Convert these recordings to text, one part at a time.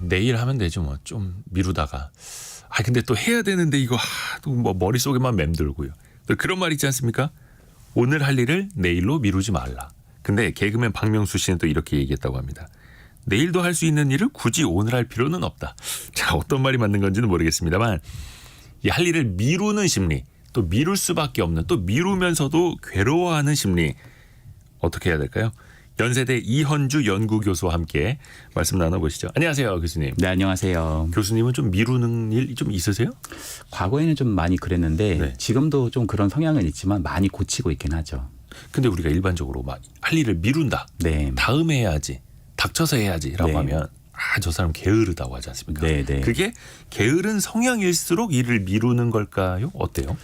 내일 하면 되죠 뭐. 좀 미루다가. 근데 또 해야 되는데 이거 또 뭐 머릿속에만 맴돌고요. 또 그런 말 있지 않습니까? 오늘 할 일을 내일로 미루지 말라. 근데 개그맨 박명수 씨는 또 이렇게 얘기했다고 합니다. 내일도 할 수 있는 일을 굳이 오늘 할 필요는 없다. 자, 어떤 말이 맞는 건지는 모르겠습니다만 이 할 일을 미루는 심리, 또 미룰 수밖에 없는, 또 미루면서도 괴로워하는 심리 어떻게 해야 될까요? 연세대 이현주 연구교수와 함께 말씀 나눠보시죠. 안녕하세요, 교수님. 네, 안녕하세요. 교수님은 좀 미루는 일 좀 있으세요? 과거에는 좀 많이 그랬는데 네. 지금도 좀 그런 성향은 있지만 많이 고치고 있긴 하죠. 근데 우리가 일반적으로 막 할 일을 미룬다. 네. 다음에 해야지. 닥쳐서 해야지라고 네. 하면 저 사람 게으르다고 하지 않습니까? 네, 네. 그게 게으른 성향일수록 일을 미루는 걸까요? 어때요?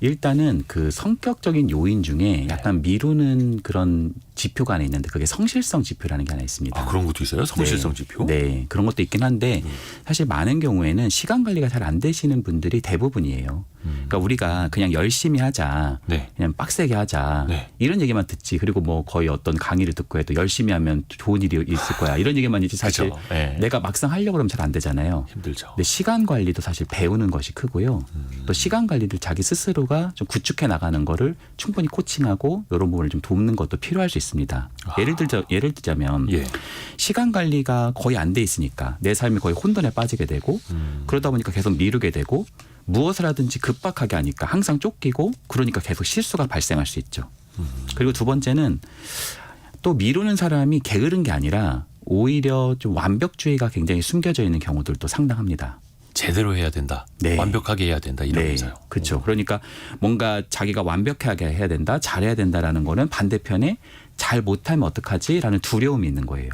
일단은 그 성격적인 요인 중에 약간 미루는 그런 지표가 하나 있는데 그게 성실성 지표라는 게 하나 있습니다. 그런 것도 있어요? 성실성 지표? 네, 그런 것도 있긴 한데 사실 많은 경우에는 시간 관리가 잘 안 되시는 분들이 대부분이에요. 그러니까 우리가 그냥 열심히 하자, 네. 그냥 빡세게 하자 네. 이런 얘기만 듣지. 그리고 뭐 거의 어떤 강의를 듣고 해도 열심히 하면 좋은 일이 있을 거야 이런 얘기만 있지 사실 그렇죠. 네. 내가 막상 하려고 그러면 잘 안 되잖아요. 힘들죠. 근데 시간 관리도 사실 배우는 것이 크고요. 또 시간 관리를 자기 스스로가 좀 구축해 나가는 거를 충분히 코칭하고 이런 부분을 좀 돕는 것도 필요할 수 있습니다. 예를 들자면 예. 시간 관리가 거의 안 돼 있으니까 내 삶이 거의 혼돈에 빠지게 되고 그러다 보니까 계속 미루게 되고 무엇을 하든지 급박하게 하니까 항상 쫓기고 그러니까 계속 실수가 발생할 수 있죠. 그리고 두 번째는 또 미루는 사람이 게으른 게 아니라 오히려 좀 완벽주의가 굉장히 숨겨져 있는 경우들도 상당합니다. 제대로 해야 된다. 네. 완벽하게 해야 된다. 이러면서요. 그렇죠. 그러니까 뭔가 자기가 완벽하게 해야 된다, 잘해야 된다라는 거는 반대편에 잘 못하면 어떡하지라는 두려움이 있는 거예요.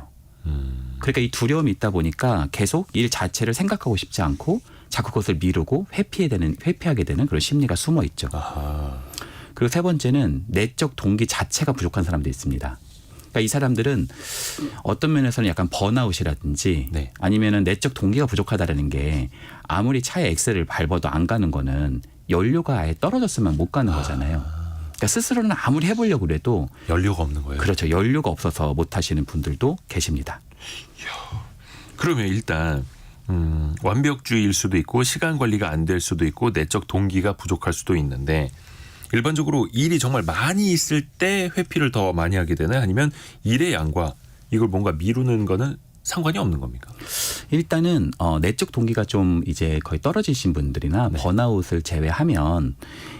그러니까 이 두려움이 있다 보니까 계속 일 자체를 생각하고 싶지 않고 자꾸 그것을 미루고 회피하게 되는 그런 심리가 숨어 있죠. 아하. 그리고 세 번째는 내적 동기 자체가 부족한 사람도 있습니다. 그러니까 이 사람들은 어떤 면에서는 약간 번아웃이라든지 네. 아니면은 내적 동기가 부족하다라는 게 아무리 차에 엑셀을 밟아도 안 가는 거는 연료가 아예 떨어졌으면 못 가는 거잖아요. 그러니까 스스로는 아무리 해보려고 그래도 연료가 없는 거예요. 그렇죠. 연료가 없어서 못 하시는 분들도 계십니다. 그러면 일단 완벽주의일 수도 있고 시간 관리가 안 될 수도 있고 내적 동기가 부족할 수도 있는데 일반적으로 일이 정말 많이 있을 때 회피를 더 많이 하게 되나요? 아니면 일의 양과 이걸 뭔가 미루는 거는 상관이 없는 겁니까? 일단은 내적 동기가 좀 이제 거의 떨어지신 분들이나 네. 번아웃을 제외하면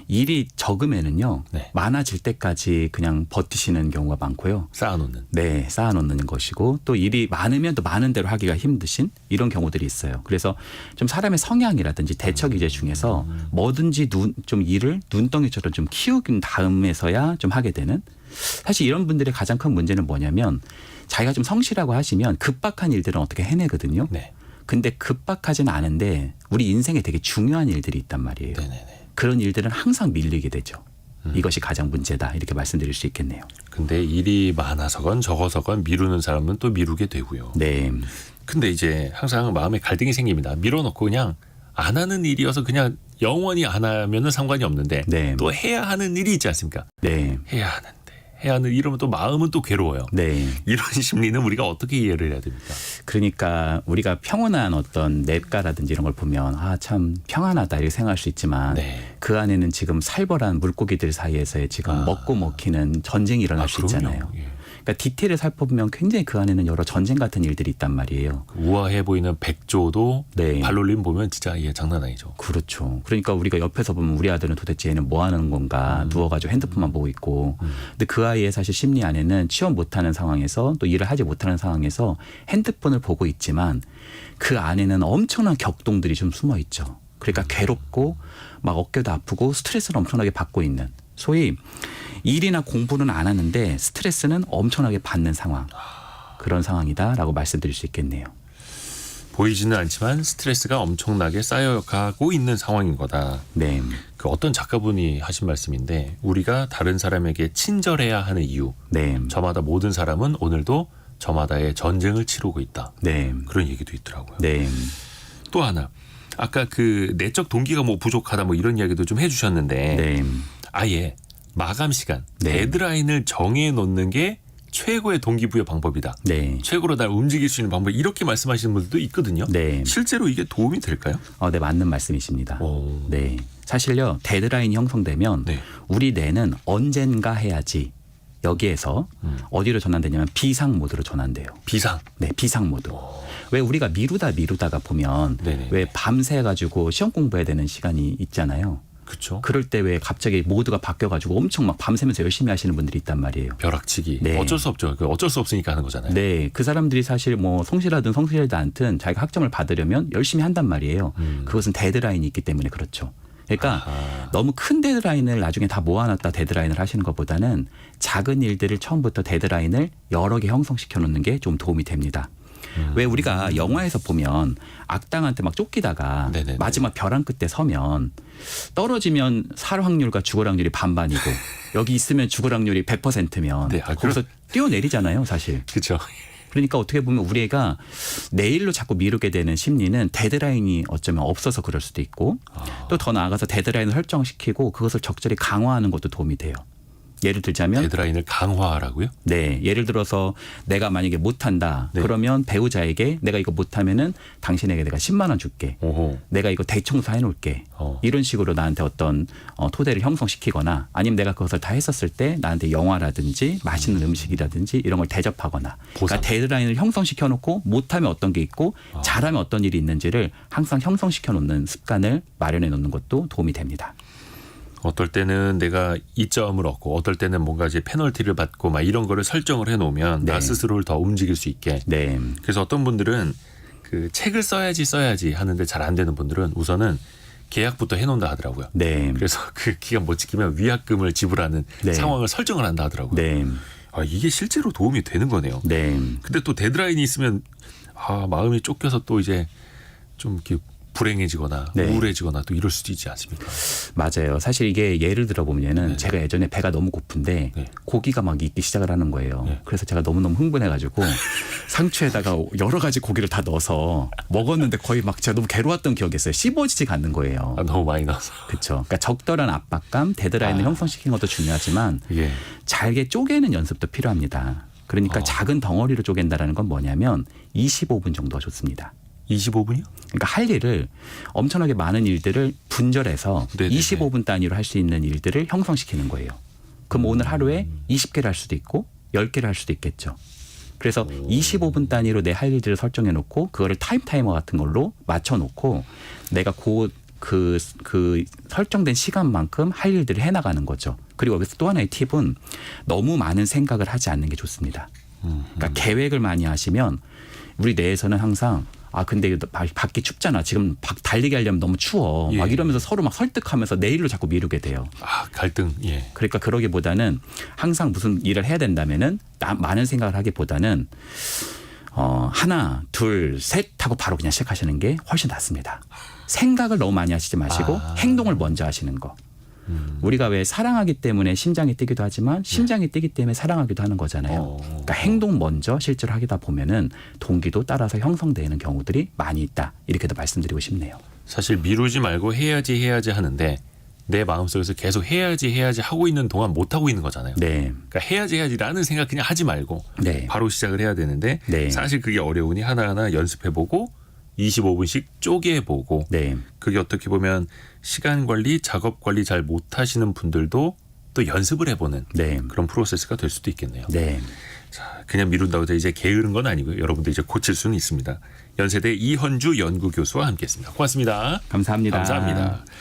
일이 적으면은요 네. 많아질 때까지 그냥 버티시는 경우가 많고요. 쌓아놓는. 네, 쌓아놓는 것이고 또 일이 많으면 또 많은 대로 하기가 힘드신 이런 경우들이 있어요. 그래서 좀 사람의 성향이라든지 대처 기제 중에서 뭐든지 좀 일을 눈덩이처럼 좀 키우긴 다음에서야 좀 하게 되는. 사실 이런 분들의 가장 큰 문제는 뭐냐면 자기가 좀 성실하고 하시면 급박한 일들은 어떻게 해내거든요. 네. 근데 급박하지는 않은데 우리 인생에 되게 중요한 일들이 있단 말이에요. 네네네. 그런 일들은 항상 밀리게 되죠. 이것이 가장 문제다 이렇게 말씀드릴 수 있겠네요. 근데 일이 많아서건 적어서건 미루는 사람은 또 미루게 되고요. 네. 근데 이제 항상 마음에 갈등이 생깁니다. 밀어놓고 그냥 안 하는 일이어서 그냥 영원히 안 하면은 상관이 없는데 네. 또 해야 하는 일이 있지 않습니까? 네. 해야 하는 이러면 또 마음은 또 괴로워요. 네. 이런 심리는 우리가 어떻게 이해를 해야 됩니까? 그러니까 우리가 평온한 어떤 냇가라든지 이런 걸 보면 참 평안하다 이렇게 생각할 수 있지만 네. 그 안에는 지금 살벌한 물고기들 사이에서의 지금 먹고 먹히는 전쟁이 일어날 수 그럼요. 있잖아요. 예. 그러니까 디테일을 살펴보면 굉장히 그 안에는 여러 전쟁 같은 일들이 있단 말이에요. 우아해 보이는 백조도 네. 발놀림 보면 진짜 장난 아니죠. 그렇죠. 그러니까 우리가 옆에서 보면 우리 아들은 도대체 얘는 뭐 하는 건가 누워가지고 핸드폰만 보고 있고 근데 그 아이의 사실 심리 안에는 취업 못하는 상황에서 또 일을 하지 못하는 상황에서 핸드폰을 보고 있지만 그 안에는 엄청난 격동들이 좀 숨어 있죠. 그러니까 괴롭고 막 어깨도 아프고 스트레스를 엄청나게 받고 있는 소위 일이나 공부는 안 하는데 스트레스는 엄청나게 받는 상황. 그런 상황이다라고 말씀드릴 수 있겠네요. 보이지는 않지만 스트레스가 엄청나게 쌓여가고 있는 상황인 거다. 네. 그 어떤 작가분이 하신 말씀인데 우리가 다른 사람에게 친절해야 하는 이유. 네. 저마다 모든 사람은 오늘도 저마다의 전쟁을 치르고 있다. 네. 그런 얘기도 있더라고요. 네. 또 하나. 아까 그 내적 동기가 뭐 부족하다 뭐 이런 이야기도 좀 해주셨는데 네. 아예 마감 시간, 네. 데드라인을 정해 놓는 게 최고의 동기부여 방법이다. 네. 최고로 날 움직일 수 있는 방법 이렇게 말씀하시는 분들도 있거든요. 네. 실제로 이게 도움이 될까요? 네, 맞는 말씀이십니다. 오. 네. 사실요, 데드라인이 형성되면 네. 우리 뇌는 언젠가 해야지 여기에서 어디로 전환되냐면 비상 모드로 전환돼요. 비상. 네, 비상 모드. 왜 우리가 미루다가 보면 네네. 왜 밤새 가지고 시험 공부해야 되는 시간이 있잖아요. 그렇죠. 그럴 때 왜 갑자기 모드가 바뀌어가지고 엄청 막 밤새면서 열심히 하시는 분들이 있단 말이에요. 벼락치기. 네. 어쩔 수 없죠. 어쩔 수 없으니까 하는 거잖아요. 네, 그 사람들이 사실 뭐 성실하든 성실하지 않든 자기가 학점을 받으려면 열심히 한단 말이에요. 그것은 데드라인이 있기 때문에 그렇죠. 그러니까 아하. 너무 큰 데드라인을 나중에 다 모아놨다 데드라인을 하시는 것보다는 작은 일들을 처음부터 데드라인을 여러 개 형성시켜 놓는 게 좀 도움이 됩니다. 왜 우리가 영화에서 보면 악당한테 막 쫓기다가 네네네. 마지막 벼랑 끝에 서면 떨어지면 살 확률과 죽을 확률이 반반이고 여기 있으면 죽을 확률이 100%면 네, 거기서 뛰어내리잖아요, 사실. 그렇죠. 그러니까 어떻게 보면 우리 애가 내일로 자꾸 미루게 되는 심리는 데드라인이 어쩌면 없어서 그럴 수도 있고 또 더 나아가서 데드라인을 설정시키고 그것을 적절히 강화하는 것도 도움이 돼요. 예를 들자면 데드라인을 강화하라고요? 네, 예를 들어서 내가 만약에 못한다. 네. 그러면 배우자에게 내가 이거 못하면은 당신에게 내가 10만 원 줄게. 오호. 내가 이거 대청소 해놓을게. 이런 식으로 나한테 어떤 토대를 형성시키거나 아니면 내가 그것을 다 했었을 때 나한테 영화라든지 맛있는 음식이라든지 이런 걸 대접하거나 보상. 그러니까 데드라인을 형성시켜 놓고 못하면 어떤 게 있고 잘하면 어떤 일이 있는지를 항상 형성시켜 놓는 습관을 마련해 놓는 것도 도움이 됩니다. 어떨 때는 내가 이점을 얻고 어떨 때는 뭔가 이제 페널티를 받고 막 이런 거를 설정을 해놓으면 네. 나 스스로를 더 움직일 수 있게. 네. 그래서 어떤 분들은 그 책을 써야지 하는데 잘 안 되는 분들은 우선은 계약부터 해놓는다 하더라고요. 네. 그래서 그 기간 못 지키면 위약금을 지불하는 네. 상황을 설정을 한다 하더라고요. 네. 이게 실제로 도움이 되는 거네요. 네. 근데 또 데드라인이 있으면 마음이 쫓겨서 또 이제 좀 이렇게 불행해지거나 네. 우울해지거나 또 이럴 수도 있지 않습니까? 맞아요. 사실 이게 예를 들어보면은 네. 제가 예전에 배가 너무 고픈데 네. 고기가 막 익기 시작을 하는 거예요. 네. 그래서 제가 너무너무 흥분해가지고 상추에다가 여러 가지 고기를 다 넣어서 먹었는데 거의 막 제가 너무 괴로웠던 기억이 있어요. 씹어지지가 않는 거예요. 너무 많이 나서. 그렇죠. 그러니까 적절한 압박감, 데드라인을 형성시키는 것도 중요하지만 예. 잘게 쪼개는 연습도 필요합니다. 그러니까 작은 덩어리로 쪼갠다라는 건 뭐냐면 25분 정도가 좋습니다. 25분이요? 그러니까 할 일을 엄청나게 많은 일들을 분절해서 네네네. 25분 단위로 할 수 있는 일들을 형성시키는 거예요. 그럼 오늘 하루에 20개를 할 수도 있고 10개를 할 수도 있겠죠. 그래서 25분 단위로 내 할 일들을 설정해 놓고 그거를 타이머 같은 걸로 맞춰 놓고 내가 그 설정된 시간만큼 할 일들을 해나가는 거죠. 그리고 여기서 또 하나의 팁은 너무 많은 생각을 하지 않는 게 좋습니다. 그러니까 계획을 많이 하시면 우리 뇌에서는 항상 근데 이거 밖이 춥잖아. 지금 달리기 하려면 너무 추워. 예. 막 이러면서 서로 막 설득하면서 내일로 자꾸 미루게 돼요. 갈등. 예. 그러니까 그러기보다는 항상 무슨 일을 해야 된다면은 많은 생각을 하기보다는 하나, 둘, 셋 하고 바로 그냥 시작하시는 게 훨씬 낫습니다. 생각을 너무 많이 하시지 마시고 행동을 먼저 하시는 거. 우리가 왜 사랑하기 때문에 심장이 뛰기도 하지만 심장이 뛰기 때문에 사랑하기도 하는 거잖아요. 그러니까 행동 먼저 실제로 하다 보면은 동기도 따라서 형성되는 경우들이 많이 있다. 이렇게도 말씀드리고 싶네요. 사실 미루지 말고 해야지 하는데 내 마음속에서 계속 해야지 하고 있는 동안 못 하고 있는 거잖아요. 네. 그러니까 해야지라는 생각 그냥 하지 말고 네. 바로 시작을 해야 되는데 네. 사실 그게 어려우니 하나하나 연습해보고 25분씩 쪼개보고 네. 그게 어떻게 보면 시간 관리, 작업 관리 잘 못하시는 분들도 또 연습을 해보는 네. 그런 프로세스가 될 수도 있겠네요. 네. 자, 그냥 미룬다고 해서 이제 게으른 건 아니고요. 여러분들 이제 고칠 수는 있습니다. 연세대 이헌주 연구교수와 함께했습니다. 고맙습니다. 감사합니다. 감사합니다.